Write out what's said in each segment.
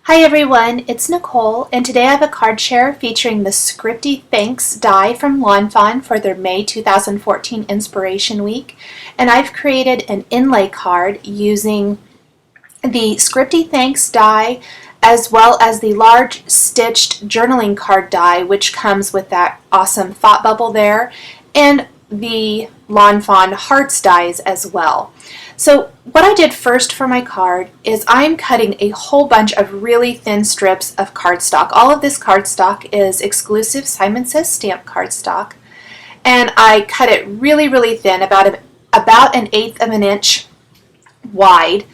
Hi everyone, it's Nicole, and today I have a card share featuring the Scripty Thanks die from Fawn for their May 2014 Inspiration Week. And I've created an inlay card using the Scripty Thanks die as well as the large stitched journaling card die, which comes with that awesome thought bubble there, and the Fawn hearts dies as well. So what I did first for my card is I'm cutting a whole bunch of really thin strips of cardstock. All of this cardstock is exclusive Simon Says stamp cardstock, and I cut it really, really thin, about 1/8 of an inch wide.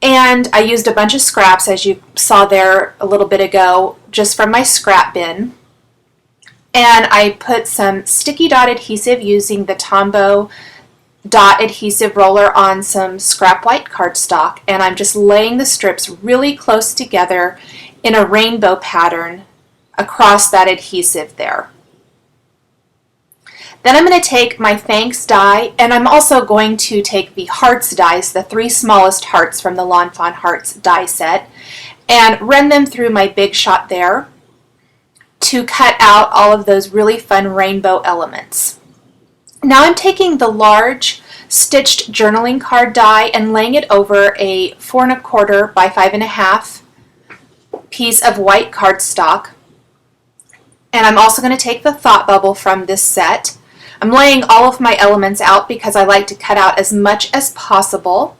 And I used a bunch of scraps, as you saw there a little bit ago, just from my scrap bin. And I put some sticky dot adhesive using the Tombow dot adhesive roller on some scrap white cardstock, and I'm just laying the strips really close together in a rainbow pattern across that adhesive there. Then I'm going to take my thanks die, and I'm also going to take the hearts dies, the 3 smallest hearts from the Fawn hearts die set, and run them through my Big Shot there to cut out all of those really fun rainbow elements. Now I'm taking the large stitched journaling card die and laying it over a 4 1/4 by 5 1/2 piece of white cardstock. And I'm also going to take the thought bubble from this set. I'm laying all of my elements out because I like to cut out as much as possible.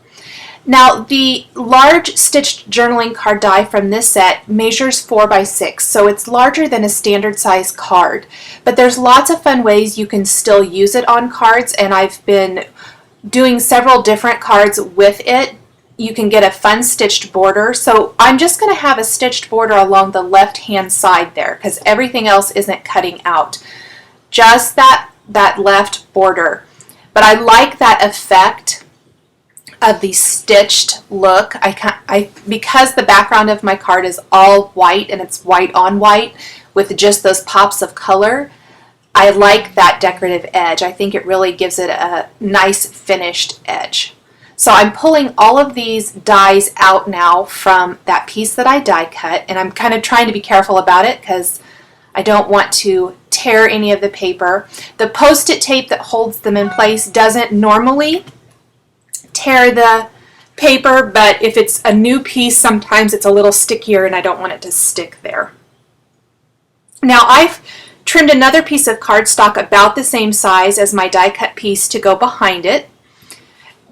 Now the large stitched journaling card die from this set measures 4 by 6, so it's larger than a standard size card. But there's lots of fun ways you can still use it on cards, and I've been doing several different cards with it. You can get a fun stitched border, so I'm just going to have a stitched border along the left hand side there because everything else isn't cutting out. Just that left border. But I like that effect of the stitched look. Because the background of my card is all white and it's white on white with just those pops of color, I like that decorative edge. I think it really gives it a nice finished edge. So I'm pulling all of these dies out now from that piece that I die cut, and I'm kind of trying to be careful about it because I don't want to tear any of the paper. The Post-it tape that holds them in place doesn't normally tear the paper, but if it's a new piece, sometimes it's a little stickier and I don't want it to stick there. Now I've trimmed another piece of cardstock about the same size as my die cut piece to go behind it,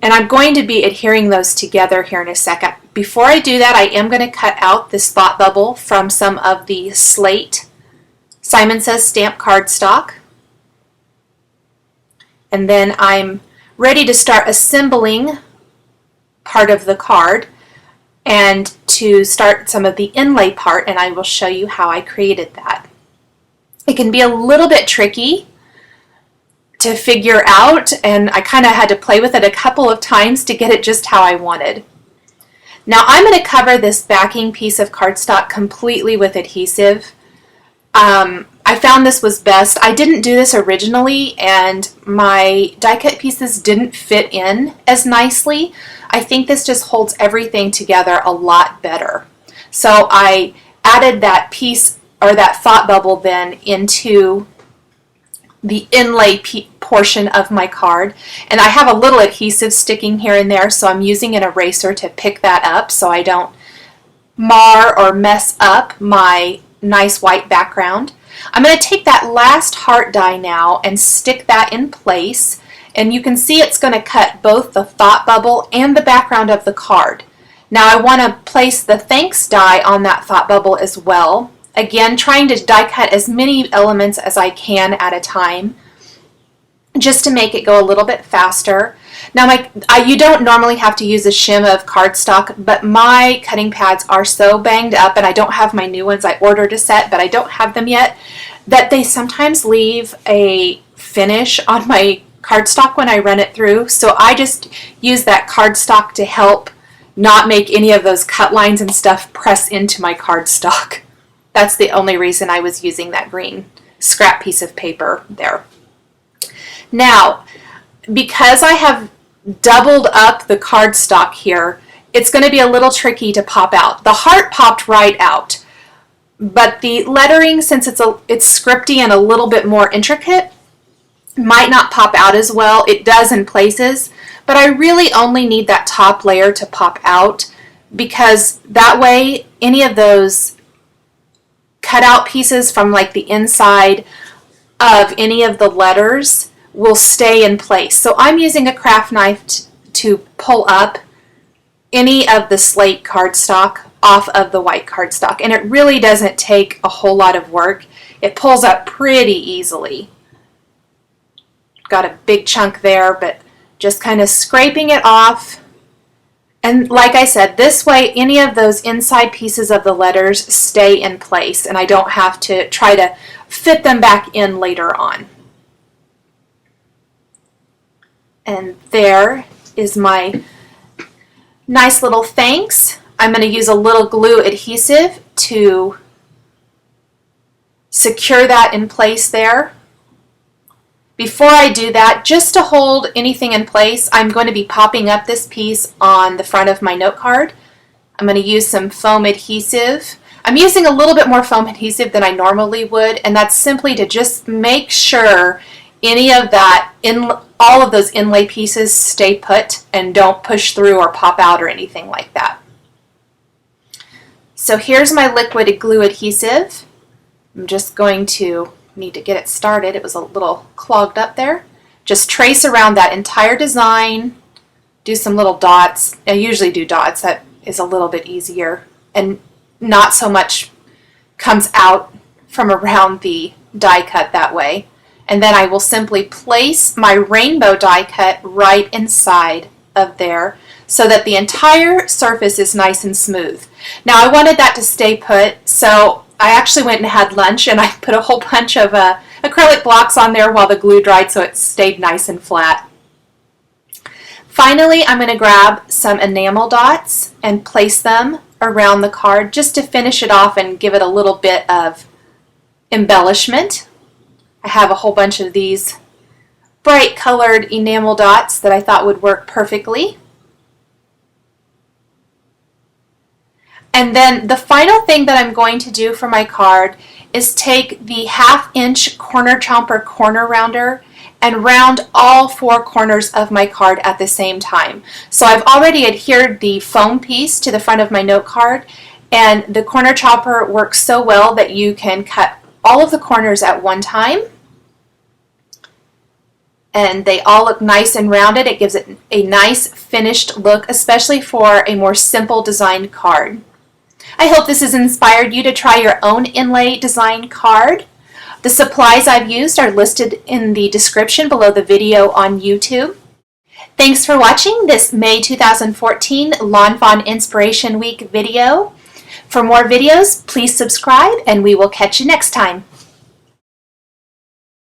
and I'm going to be adhering those together here in a second. Before I do that, I am going to cut out this thought bubble from some of the slate Simon Says stamp cardstock, and then I'm ready to start assembling part of the card and to start some of the inlay part, and I will show you how I created that. It can be a little bit tricky to figure out, and I kind of had to play with it a couple of times to get it just how I wanted. Now I'm going to cover this backing piece of cardstock completely with adhesive. I found this was best. I didn't do this originally, and my die cut pieces didn't fit in as nicely. I think this just holds everything together a lot better. So I added that piece, or that thought bubble, then into the inlay portion of my card, and I have a little adhesive sticking here and there, so I'm using an eraser to pick that up so I don't mar or mess up my nice white background. I'm going to take that last heart die now and stick that in place, and you can see it's going to cut both the thought bubble and the background of the card. Now I want to place the thanks die on that thought bubble as well. Again, trying to die cut as many elements as I can at a time, just to make it go a little bit faster. Now you don't normally have to use a shim of cardstock, but my cutting pads are so banged up, and I don't have my new ones. I ordered a set, but I don't have them yet, that they sometimes leave a finish on my cardstock when I run it through. So I just use that cardstock to help not make any of those cut lines and stuff press into my cardstock. That's the only reason I was using that green scrap piece of paper there. Now, because I have doubled up the cardstock here, it's going to be a little tricky to pop out. The heart popped right out, but the lettering, since it's scripty and a little bit more intricate, might not pop out as well. It does in places, but I really only need that top layer to pop out, because that way any of those cutout pieces from like the inside of any of the letters will stay in place. So I'm using a craft knife to pull up any of the slate cardstock off of the white cardstock, and it really doesn't take a whole lot of work. It pulls up pretty easily. Got a big chunk there, but just kind of scraping it off. And like I said, this way any of those inside pieces of the letters stay in place, and I don't have to try to fit them back in later on. And there is my nice little thanks. I'm going to use a little glue adhesive to secure that in place there. Before I do that, just to hold anything in place, I'm going to be popping up this piece on the front of my note card. I'm going to use some foam adhesive. I'm using a little bit more foam adhesive than I normally would, and that's simply to just make sure any of that, all of those inlay pieces stay put and don't push through or pop out or anything like that. So here's my liquid glue adhesive. I'm just going to need to get it started. It was a little clogged up there. Just trace around that entire design, do some little dots. I usually do dots. That is a little bit easier, and not so much comes out from around the die cut that way. And then I will simply place my rainbow die cut right inside of there so that the entire surface is nice and smooth. Now I wanted that to stay put, so I actually went and had lunch and I put a whole bunch of acrylic blocks on there while the glue dried so it stayed nice and flat. Finally, I'm going to grab some enamel dots and place them around the card just to finish it off and give it a little bit of embellishment. I have a whole bunch of these bright colored enamel dots that I thought would work perfectly. And then the final thing that I'm going to do for my card is take the 1/2 inch corner chomper corner rounder and round all 4 corners of my card at the same time. So I've already adhered the foam piece to the front of my note card, and the corner chopper works so well that you can cut all of the corners at one time. And they all look nice and rounded. It gives it a nice finished look, especially for a more simple designed card. I hope this has inspired you to try your own inlay design card. The supplies I've used are listed in the description below the video on YouTube. Thanks for watching this May 2014 Lawn Fawn Inspiration Week video. For more videos, please subscribe, and we will catch you next time.